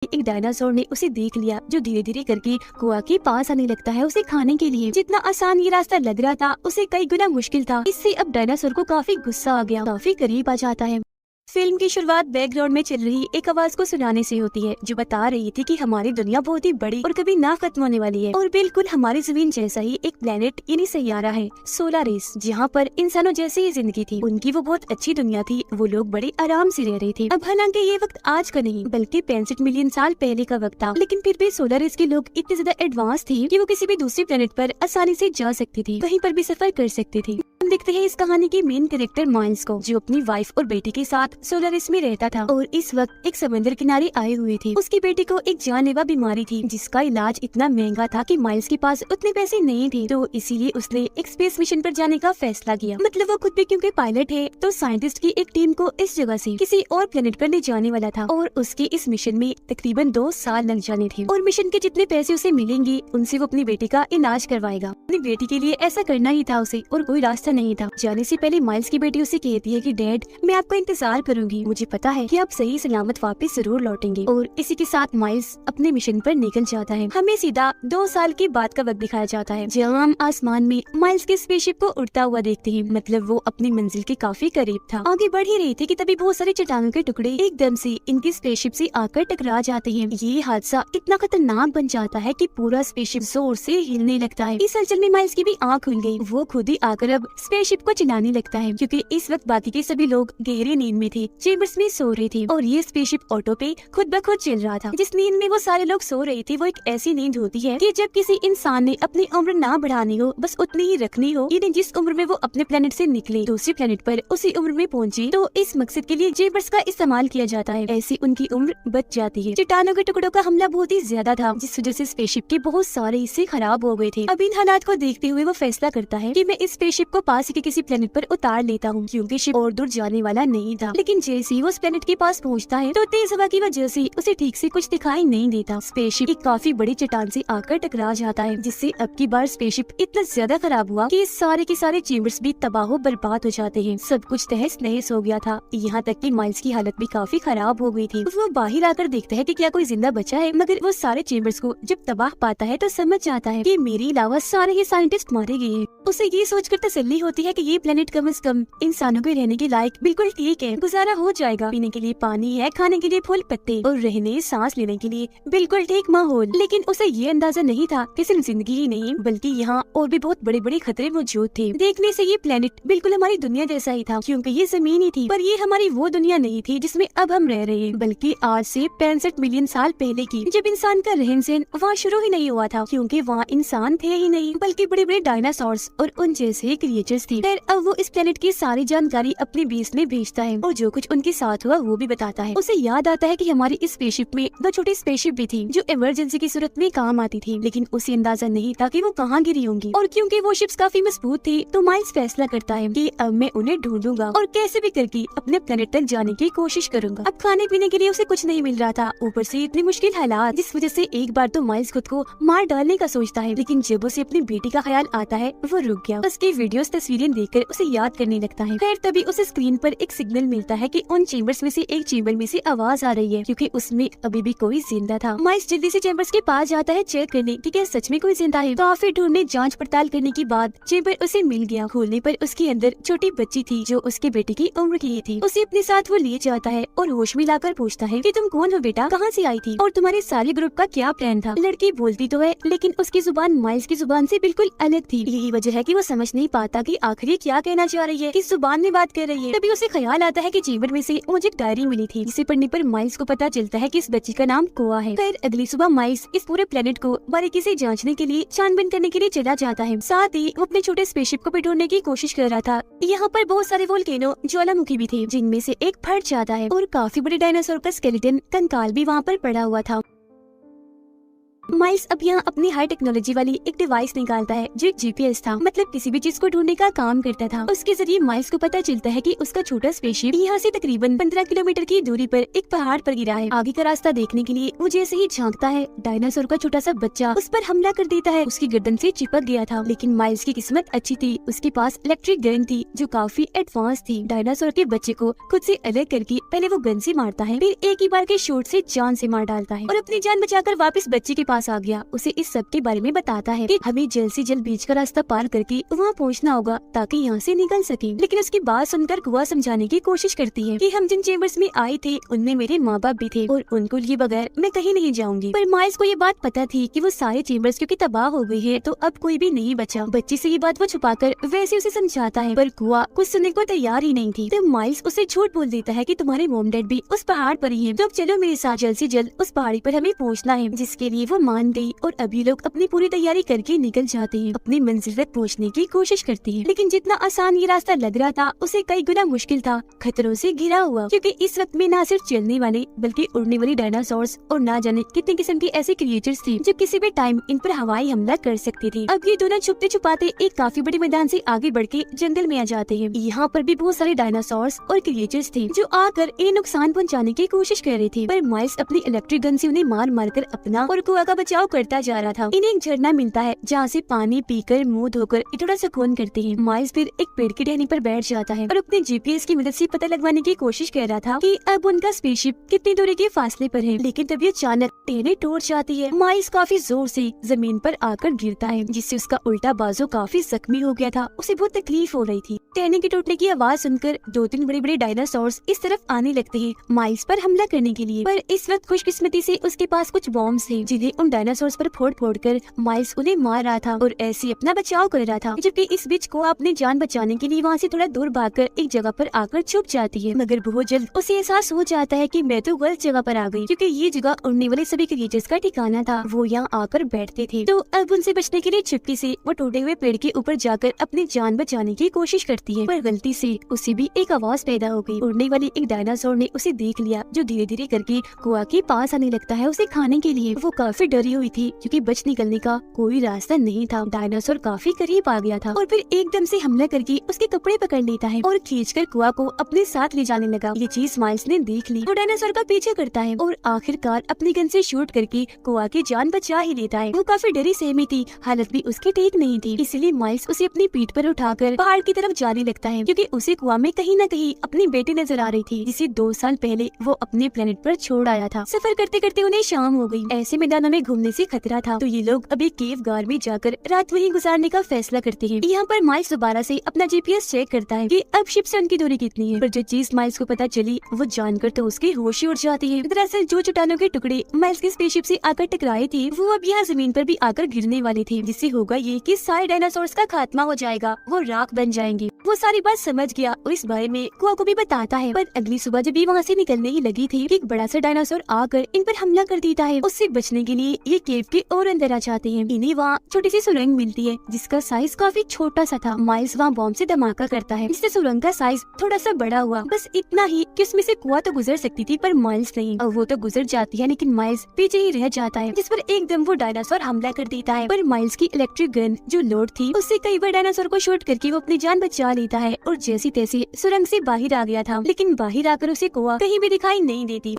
एक डायनासोर ने उसे देख लिया जो धीरे धीरे करके कुआ के पास आने लगता है उसे खाने के लिए। जितना आसान ये रास्ता लग रहा था उसे कई गुना मुश्किल था। इससे अब डायनासोर को काफी गुस्सा आ गया, काफी करीब आ जाता है। फिल्म की शुरुआत बैकग्राउंड में चल रही एक आवाज को सुनाने से होती है जो बता रही थी कि हमारी दुनिया बहुत ही बड़ी और कभी ना खत्म होने वाली है और बिल्कुल हमारी जमीन जैसा ही एक प्लेनेट यानी सैयारा है सोलारिस, जहाँ पर इंसानों जैसी ही जिंदगी थी। उनकी वो बहुत अच्छी दुनिया थी, वो लोग बड़े आराम से रह रहे थे। अब हालांकि ये वक्त आज का नहीं बल्कि 65 मिलियन साल पहले का वक्त था, लेकिन फिर भी सोलारिस के लोग इतने ज्यादा एडवांस थे कि वो किसी भी दूसरी प्लेनेट पर आसानी से जा सकती थी, कहीं पर भी सफर कर सकती थी। हम देखते हैं इस कहानी के मेन कैरेक्टर माइल्स को, जो अपनी वाइफ और बेटी के साथ सोलारिस में रहता था और इस वक्त एक समंदर किनारे आए हुए थे। उसकी बेटी को एक जानलेवा बीमारी थी जिसका इलाज इतना महंगा था कि माइल्स के पास उतने पैसे नहीं थे, तो इसीलिए उसने एक स्पेस मिशन पर जाने का फैसला किया। मतलब वो खुद भी क्योंकि पायलट है तो साइंटिस्ट की एक टीम को इस जगह से किसी और प्लेनेट पर ले जाने वाला था और उसके इस मिशन में तकरीबन 2 साल लग जाने थे और मिशन के जितने पैसे उसे मिलेंगे उनसे वो अपनी बेटी का इलाज करवाएगा। अपनी बेटी के लिए ऐसा करना ही था उसे और कोई रास्ता नहीं था। जाने से पहले माइल्स की बेटी उसे कहती है कि डैड, मैं आपका इंतजार करूंगी, मुझे पता है कि आप सही सलामत वापस जरूर लौटेंगे। और इसी के साथ माइल्स अपने मिशन पर निकल जाता है। हमें सीधा 2 साल के बाद का वक्त दिखाया जाता है जहाँ हम आसमान में माइल्स के स्पेसशिप को उड़ता हुआ देखते हैं। मतलब वो अपनी मंजिल के काफी करीब था, आगे बढ़ ही रही थी कि तभी बहुत सारे चट्टानों के टुकड़े एकदम से इनकी स्पेसशिप से आकर टकरा जाते हैं। ये हादसा इतना खतरनाक बन जाता है कि पूरा स्पेसशिप जोर से हिलने लगता है। इस हलचल में माइल्स की भी आँख खुल गई। वो खुद ही आकर अब स्पेसशिप को चलाने लगता है क्योंकि इस वक्त बाकी के सभी लोग गहरी नींद में थे, चेम्बर्स में सो रहे थे और ये स्पेसशिप ऑटो पे खुद ब खुद चल रहा था। जिस नींद में वो सारे लोग सो रहे थे वो एक ऐसी नींद होती है कि जब किसी इंसान ने अपनी उम्र ना बढ़ानी हो, बस उतनी ही रखनी हो, यानी जिस उम्र में वो अपने प्लेनेट से निकले दूसरी प्लेनेट पर उसी उम्र में पहुंचे, तो इस मकसद के लिए चेम्बर्स का इस्तेमाल किया जाता है। ऐसी उनकी उम्र बच जाती है। चट्टानों के टुकड़ों का हमला बहुत ही ज्यादा था जिस वजह से स्पेसशिप के बहुत सारे हिस्से खराब हो गए थे। अब इन हालात को देखते हुए वो फैसला करता है कि मैं इस स्पेसशिप को पास के किसी प्लेनेट पर उतार लेता हूँ क्योंकि शिप और दूर जाने वाला नहीं था। लेकिन जैसे ही वो उस प्लेनेट के पास पहुँचता है तो तेज हवा की वजह से उसे ठीक से कुछ दिखाई नहीं देता। स्पेसशिप एक काफी बड़ी चट्टान से आकर टकरा जाता है जिससे अब की बार स्पेसशिप इतना ज्यादा खराब हुआ कि सारे के सारे चेम्बर्स भी तबाह बर्बाद हो जाते हैं। सब कुछ तहस नहस हो गया था, यहाँ तक कि माइल्स की हालत भी काफी खराब हो गई थी। वो बाहर आकर देखता है कि क्या कोई जिंदा बचा है, मगर वो सारे चेम्बर्स को जब तबाह पाता है तो समझ जाता है कि मेरे अलावा सारे ही साइंटिस्ट मारे गए हैं। उसे ये सोचकर तसल्ली होती है कि ये प्लेनेट कम से कम इंसानों के रहने के लायक बिल्कुल ठीक है, गुजारा हो जाएगा। पीने के लिए पानी है, खाने के लिए फूल पत्ते और रहने सांस लेने के लिए बिल्कुल ठीक माहौल। लेकिन उसे ये अंदाजा नहीं था कि सिर्फ जिंदगी ही नहीं बल्कि यहाँ और भी बहुत बड़े बड़े खतरे मौजूद थे। देखने से ये प्लेनेट बिल्कुल हमारी दुनिया जैसा ही था क्योंकि ये जमीन ही थी, पर ये हमारी वो दुनिया नहीं थी जिसमें अब हम रह रहे हैं, बल्कि आज से 65 मिलियन साल पहले की, जब इंसान का रहन सहन वहाँ शुरू ही नहीं हुआ था क्योंकि वहाँ इंसान थे ही नहीं बल्कि बड़े बड़े डायनासोर्स और उन जैसे क्रिएचर्स थे। फिर अब वो इस प्लेनेट की सारी जानकारी अपने बेस में भेजता है और जो कुछ उनके साथ हुआ वो भी बताता है। उसे याद आता है कि हमारी इस स्पेसशिप में 2 छोटी स्पेसशिप भी थी जो इमरजेंसी की सूरत में काम आती थी, लेकिन उसे अंदाजा नहीं था कि वो कहाँ गिरी होंगी। और क्योंकि वो शिप्स काफी मजबूत थी तो माइल्स फैसला करता है कि अब मैं उन्हें ढूंढूंगा और कैसे भी करके अपने प्लेनेट तक जाने की कोशिश करूंगा। अब खाने पीने के लिए उसे कुछ नहीं मिल रहा था, ऊपर से इतनी मुश्किल हालात, जिस वजह से एक बार तो माइल्स खुद को मार डालने का सोचता है, लेकिन जब उसे अपनी बेटी का ख्याल आता है वो रुक गया। उसकी वीडियोस तस्वीरें देखकर उसे याद करने लगता है। फिर तभी उसे स्क्रीन पर एक सिग्नल मिलता है कि उन चेम्बर्स में से एक चेम्बर में से आवाज आ रही है क्योंकि उसमें अभी भी कोई जिंदा था। माइल्स जल्दी से चेम्बर्स के पास जाता है चेक करने कि क्या सच में कोई जिंदा है। काफी ढूंढने जांच पड़ताल करने के बाद चेम्बर उसे मिल गया। खोलने पर उसके अंदर छोटी बच्ची थी जो उसके बेटे की उम्र की थी। उसे अपने साथ वो ले जाता है और होश में लाकर पूछता है कि तुम कौन हो बेटा, कहाँ से आई थी और तुम्हारे सारे ग्रुप का क्या प्लान था। लड़की बोलती तो है लेकिन उसकी जुबान माइल्स की जुबान से बिल्कुल अलग थी। यही वजह है कि वो समझ नहीं पाता कि आखिर क्या कहना चाह रही है, किस जुबान में बात कर रही है। तभी उसे ख्याल आता है कि चेम्बर में से मुझे एक डायरी मिली थी जिसे पढ़ने पर माइल्स को पता चलता है कि इस बच्ची का नाम कोआ है। फिर अगली सुबह माइल्स इस पूरे प्लेनेट को बारीकी से जांचने के लिए छानबीन करने के लिए चला जाता है। साथ ही वो अपने छोटे स्पेसशिप को भी ढूंढने की कोशिश कर रहा था। यहाँ पर बहुत सारे वोल्केनो ज्वालामुखी भी थे जिनमें से एक फट जाता है और काफी बड़े डायनासोर का स्केलेटन कंकाल भी वहाँ पर पड़ा हुआ था। माइल्स अब यहाँ अपनी हाई टेक्नोलॉजी वाली एक डिवाइस निकालता है जो एक जीपीएस था, मतलब किसी भी चीज को ढूंढने का काम करता था। उसके जरिए माइल्स को पता चलता है कि उसका छोटा स्पेसशिप यहाँ से तकरीबन 15 किलोमीटर की दूरी पर एक पहाड़ पर गिरा है। आगे का रास्ता देखने के लिए वो जैसे ही झांकता है, डायनासोर का छोटा सा बच्चा उस पर हमला कर देता है। उसकी गर्दन से चिपक गया था, लेकिन माइल्स की किस्मत अच्छी थी, उसके पास इलेक्ट्रिक गन थी जो काफी एडवांस थी। डायनासोर के बच्चे को खुद से अलग करके पहले वो गन से मारता है, फिर एक ही बार के शॉट से जान से मार डालता है और अपनी जान बचाकर वापस बच्चे के पास आ गया। उसे इस सब के बारे में बताता है कि हमें जल्द से जल्द बीच का रास्ता पार करके वहाँ पहुँचना होगा ताकि यहाँ से निकल सके। लेकिन उसकी बात सुनकर कुआ समझाने की कोशिश करती है कि हम जिन चेम्बर्स में आए थे उनमें मेरे माँ बाप भी थे और उनको लिए बगैर मैं कहीं नहीं जाऊंगी। पर माइल्स को ये बात पता थी कि वो सारे चेम्बर्स क्योंकि तबाह हो गई है तो अब कोई भी नहीं बचा। बच्चे से ये बात वो छुपाकर वैसे उसे समझाता है, पर कुआ कुछ सुनने को तैयार ही नहीं थी। तो माइल्स उसे झूठ बोल देता है कि तुम्हारे मॉम डैड भी उस पहाड़ पर ही है, तो अब चलो मेरे साथ, जल्द से जल्द उस पहाड़ी पर हमें पहुँचना है। जिसके लिए वो मान गई और अभी लोग अपनी पूरी तैयारी करके निकल जाते हैं, अपनी मंजिल तक पहुँचने की कोशिश करती है। लेकिन जितना आसान ये रास्ता लग रहा था उसे कई गुना मुश्किल था, खतरों से घिरा हुआ, क्योंकि इस वक्त में न सिर्फ चलने वाले बल्कि उड़ने वाली डायनासोर्स और ना जाने कितने किस्म के ऐसे क्रिएचर्स थी जो किसी भी टाइम इन पर हवाई हमला कर सकती थी। अब ये दोनों छुपते छुपाते एक काफी बड़े मैदान से आगे बढ़ के जंगल में आ जाते हैं। यहाँ पर भी बहुत सारे डायनासोर्स और क्रिएचर्स थे जो आकर इन्हें नुकसान पहुँचाने की कोशिश कर रहे थे, पर माइल्स अपनी इलेक्ट्रिक गन से उन्हें मार मार कर अपना और कुआ का बचाव करता जा रहा था। इन्हें एक झरना मिलता है जहाँ से पानी पीकर मुंह धोकर थोड़ा सुकून करते हैं। माइल्स फिर एक पेड़ की टहनी पर बैठ जाता है और अपने जीपीएस की मदद से पता लगवाने की कोशिश कर रहा था कि अब उनका स्पेसशिप कितनी दूरी के फासले पर है। लेकिन तभी अचानक टहनी टूट जाती है। माइल्स काफी जोर से जमीन पर आकर गिरता है, जिससे उसका उल्टा बाजू काफी जख्मी हो गया था। उसे बहुत तकलीफ हो रही थी। टहनी के टूटने की आवाज सुनकर 2-3 बड़े बड़े डायनासोर्स इस तरफ आने लगते हैं माइल्स पर हमला करने के लिए। पर इस वक्त खुशकिस्मती से उसके पास कुछ बॉम्ब्स थे जिन्हें उन डायनासोर्स पर फोड़ फोड़ कर माइल्स उन्हें मार रहा था और ऐसे अपना बचाव कर रहा था। जबकि इस बीच को अपनी जान बचाने के लिए वहाँ से थोड़ा दूर भागकर एक जगह पर आकर छुप जाती है, मगर बहुत जल्द उसे एहसास हो जाता है कि मैं तो गलत जगह पर आ गई, क्योंकि ये जगह उड़ने वाले सभी क्रिएचर्स का ठिकाना था। वो यहाँ आकर बैठते थे। तो अब उनसे बचने के लिए चुपके से वो टूटे हुए पेड़ के ऊपर जाकर अपनी जान बचाने की कोशिश करती है, पर गलती से उसे भी एक आवाज पैदा हो गई। उड़ने वाली एक डायनासोर ने उसे देख लिया जो धीरे धीरे करके कुआ के पास आने लगता है उसे खाने के लिए। वो काफी डरी हुई थी क्योंकि बच निकलने का कोई रास्ता नहीं था। डायनासोर काफी करीब आ गया था और फिर एकदम से हमला करके उसके कपड़े पकड़ लेता है और खींचकर कुआ को अपने साथ ले जाने लगा। ये चीज माइल्स ने देख ली। वो डायनासोर का पीछे करता है और आखिरकार अपनी गन से शूट करके कुआ की जान बचा ही लेता है। वो काफी डरी सहमी थी, हालत भी उसकी ठीक नहीं थी, इसलिए माइल्स उसे अपनी पीठ पर उठाकर पहाड़ की तरफ जाने लगता है, क्योंकि उसे कुआ में कहीं न कहीं अपनी बेटी नजर आ रही थी जिसे 2 साल पहले वो अपने प्लेनेट पर छोड़ आया था। सफर करते करते उन्हें शाम हो गई। ऐसे मैदानों में घूमने से खतरा था, तो ये लोग अभी केव गार में जाकर रात वहीं गुजारने का फैसला करते हैं। यहाँ पर माइल्स दोबारा से अपना जीपीएस चेक करता है कि अब शिप से उनकी दूरी कितनी है, पर जो चीज माइल्स को पता चली वो जानकर तो उसकी होश ही उड़ जाती है। दरअसल जो चट्टानों के टुकड़े माइल्स के स्पेसशिप से आकर टकराए थे वो अब यहाँ जमीन पर भी आकर गिरने वाले थे, जिससे होगा ये कि सारे डायनासोर्स का खात्मा हो जाएगा, वो राख बन जाएंगे। वो सारी बात समझ गया और इस बारे में कुआ को भी बताता है। पर अगली सुबह जब ये वहाँ से निकलने ही लगी थी कि एक बड़ा सा डायनासोर आकर इन पर हमला कर देता है। उससे बचने के लिए ये केव के और अंदर आ जाते हैं। इन्हें वहाँ छोटी सी सुरंग मिलती है जिसका साइज काफी छोटा सा था। माइल्स वहाँ बॉम्ब से धमाका करता है जिससे सुरंग का साइज थोड़ा सा बड़ा हुआ, बस इतना ही कि उसमें से कुआ तो गुजर सकती थी पर माइल्स नहीं। और वो तो गुजर जाती है लेकिन माइल्स पीछे ही रह जाता है, जिस पर एकदम वो डायनासोर हमला कर देता है। पर माइल्स की इलेक्ट्रिक गन जो लोड थी उससे कई बार डायनासोर को शूट करके वो अपनी जान बचा लेता है और जैसी तैसी सुरंग से बाहर आ गया था। लेकिन बाहर आकर उसे कुआ कहीं भी दिखाई नहीं देती।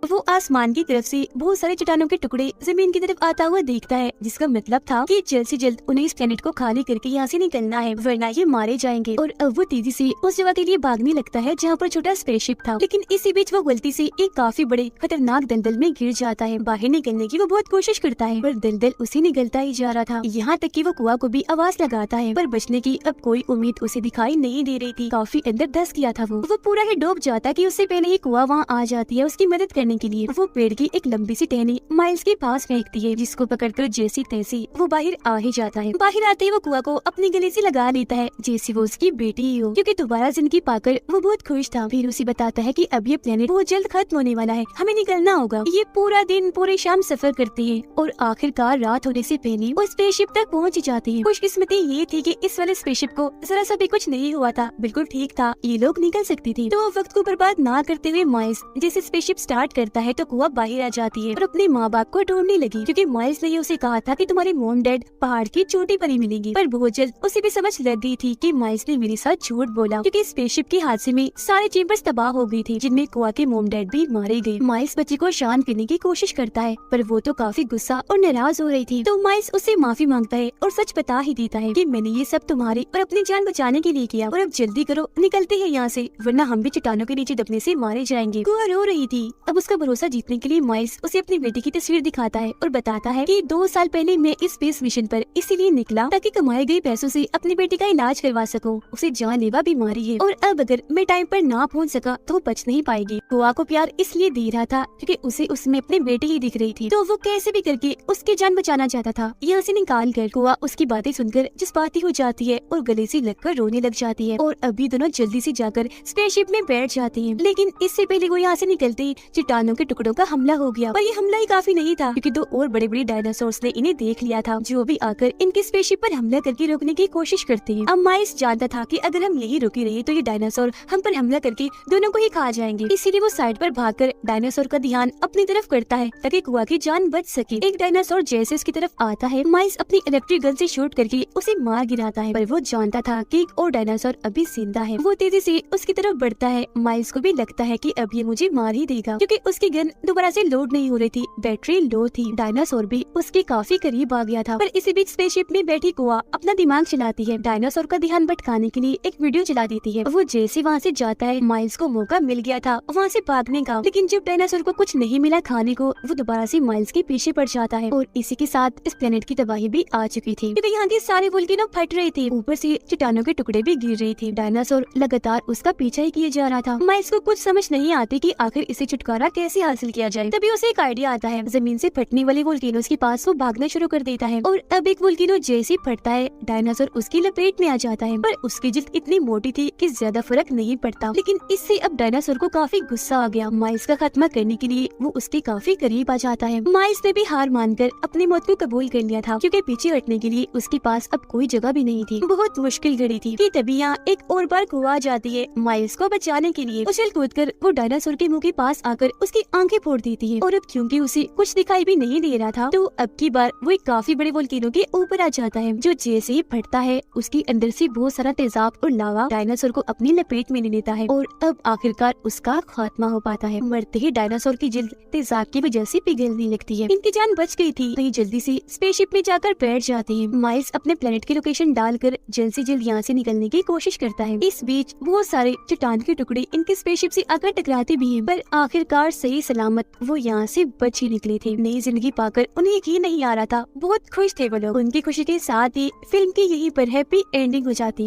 वो आसमान की तरफ से बहुत सारे चट्टानों के टुकड़े जमीन की तरफ आता हुआ देखता है, जिसका मतलब था कि जल्द से जल्द उन्हें इस प्लेनेट को खाली करके यहाँ से निकलना है, वरना ये मारे जाएंगे। और अब वो तेजी से उस जगह के लिए भागने लगता है जहाँ पर छोटा स्पेसशिप था। लेकिन इसी बीच वो गलती से एक काफी बड़े खतरनाक दलदल में गिर जाता है। बाहर निकलने की वो बहुत कोशिश करता है पर दलदल उसे निकलता ही जा रहा था। यहाँ तक कि वो कुआ को भी आवाज लगाता है पर बचने की अब कोई उम्मीद उसे दिखाई नहीं दे रही थी। काफी अंदर धंस गया था वो पूरा ही डूब जाता कि उससे पहले ही कुआ वहाँ आ जाती है उसकी मदद करने के लिए। वो पेड़ की एक लंबी सी टहनी माइल्स के पास फेंकती है, जिसको पकड़कर जैसी तैसी वो बाहर आ ही जाता है। बाहर आते ही वो कुआ को अपने गले से लगा लेता है जैसे वो उसकी बेटी ही हो, क्योंकि दोबारा जिंदगी पाकर वो बहुत खुश था। फिर उसे बताता है कि अब ये प्लेनेट बहुत जल्द खत्म होने वाला है, हमें निकलना होगा। ये पूरा दिन पूरी शाम सफर करते हैं और आखिरकार रात होने से पहले वो स्पेसशिप तक पहुँच जाते हैं। खुशकिस्मती ये थी कि इस वाले स्पेसशिप को जरा सा भी कुछ नहीं हुआ था, बिल्कुल ठीक था, ये लोग निकल सकते थे। तो वक्त को बर्बाद ना करते हुए माइल्स जैसे स्पेसशिप स्टार्ट करता है तो कुआ बाहर आ जाती है और अपने माँ बाप को ढूंढने लगी, क्योंकि माइल्स ने उसे कहा था कि तुम्हारे मॉम डैड पहाड़ की चोटी पर ही मिलेंगी। पर बहुत जल्द उसे भी समझ लग गई थी कि माइल्स ने मेरे साथ झूठ बोला, क्योंकि स्पेसशिप के हादसे में सारे चेम्बर्स तबाह हो गई थी, जिनमें कुआ के मॉम डैड भी मारे गए। माइल्स बच्चे को शांत करने की कोशिश करता है, पर वो तो काफी गुस्सा और नाराज हो रही थी। तो माइल्स उससे माफी मांगता है और सच बता ही देता है कि मैंने ये सब तुम्हारे और अपनी जान बचाने के लिए किया, और अब जल्दी करो, निकलते हैं यहाँ से, वरना हम भी चट्टानों के नीचे दबने से मारे जाएंगे। कुआ रो रही थी। अब उसका भरोसा जीतने के लिए माइल्स उसे अपनी बेटी की तस्वीर दिखाता है और बताता है कि 2 साल पहले मैं इस स्पेस मिशन पर इसीलिए निकला ताकि कमाए गए पैसों से अपनी बेटी का इलाज करवा सकूं। उसे जानलेवा बीमारी है और अब अगर मैं टाइम पर ना पहुंच सका तो वो बच नहीं पाएगी। कुआ को प्यार इसलिए दे रहा था क्योंकि उसे उसमें अपनी बेटी ही दिख रही थी, तो वो कैसे भी करके उसकी जान बचाना चाहता था। यहाँ से निकाल कर कुआ उसकी बातें सुनकर जज्बाती हो जाती है और गले से लगकर रोने लग जाती है, और अभी दोनों जल्दी से जाकर स्पेसशिप में बैठ जाती हैं। लेकिन इससे पहले वो यहाँ से निकलते ही चट्टानों के टुकड़ों का हमला हो गया, और ये हमला ही काफी नहीं था क्योंकि 2 और बड़े-बड़े डायनासोर्स ने इन्हें देख लिया था, जो भी आकर इनके स्पेसशिप पर हमला करके रोकने की कोशिश करते हैं। अब माइल्स जानता था कि अगर हम यही रुके रहे तो ये डायनासोर हम पर हमला करके दोनों को ही खा जाएंगे, इसीलिए वो साइड पर भागकर डायनासोर का ध्यान अपनी तरफ करता है ताकि कुआ की जान बच सके। एक डायनासोर जैसे उसकी तरफ आता है, माइल्स अपनी इलेक्ट्रिक गन से शूट करके उसे मार गिराता है, पर वो जानता था कि एक और डायनासोर अभी जिंदा है। वो तेजी से उसकी तरफ बढ़ता है। माइल्स को भी लगता है कि अब ये मुझे मार ही देगा, क्योंकि उसकी गन दोबारा से लोड नहीं हो रही थी, बैटरी लो थी। डायनासोर भी उसके काफी करीब आ गया था, पर इसी बीच स्पेसशिप में बैठी कुआ अपना दिमाग चलाती है। डायनासोर का ध्यान भटकाने के लिए एक वीडियो चला देती है। वो जैसे वहाँ से जाता है, माइल्स को मौका मिल गया था वहाँ से भागने का, लेकिन जब डायनासोर को कुछ नहीं मिला खाने को, वो दोबारा से माइल्स के पीछे पड़ जाता है, और इसी के साथ इस प्लेनेट की तबाही भी आ चुकी थी, क्योंकि यहाँ के सारे वोल्केनो फट रहे थे, ऊपर से चट्टानों के टुकड़े भी गिर रहे थे। डायनासोर लगातार उसका पीछा ही किए जा रहा था। माइल्स को कुछ समझ नहीं आती कि आखिर इसे छुटकारा कैसे हासिल किया जाए। तभी उसे एक आइडिया आता है। जमीन से फटने वाले वोल्केनोस के पास वो भागना शुरू कर देता है, और अब एक वोल्केनो जैसे फटता है, डायनासोर उसकी लपेट में आ जाता है, पर उसकी जिल्द इतनी मोटी थी कि ज्यादा फर्क नहीं पड़ता। लेकिन इससे अब डायनासोर को काफी गुस्सा आ गया। माइल्स का खात्मा करने के लिए वो उसके काफी करीब आ जाता है। माइल्स ने भी हार मानकर अपनी मौत को कबूल कर लिया था, क्योंकि पीछे हटने के लिए उसके पास अब कोई जगह भी नहीं थी। बहुत मुश्किल घड़ी थी कि तभी यहाँ एक और बार कुआ आ जाती है। माइल्स को बचाने के लिए उछल कूद कर वो डायनासोर के मुंह के पास आकर उसकी आंखें फोड़ देती है, और अब क्योंकि उसे कुछ दिखाई भी नहीं दे रहा था, तो अब की बार वो एक काफी बड़े वोल्केनो के ऊपर आ जाता है, जो जैसे ही फटता है उसके अंदर से बहुत सारा तेजाब और लावा डायनासोर को अपनी लपेट में ले लेता है, और अब आखिरकार उसका खात्मा हो पाता है। मरते ही डायनासोर की जिल्द तेजाब की वजह से पिघलने लगती है। इनकी जान बच गई थी, तो ये जल्दी से स्पेसशिप में जाकर बैठ जाते हैं। माइल्स अपने प्लेनेट की लोकेशन डालकर जल्द से जल्द यहाँ से निकलने की कोशिश करता है। इस बीच बहुत सारे चट्टान के टुकड़े इनके स्पेसशिप से आकर टकराते भी हैं, पर आखिरकार सही सलामत वो यहाँ से बच ही निकले थे। नई जिंदगी पाकर उन्हें यकीन नहीं आ रहा था। बहुत खुश थे वो लोग। उनकी खुशी के साथ ही फिल्म की यहीं पर हैप्पी एंडिंग हो जाती है।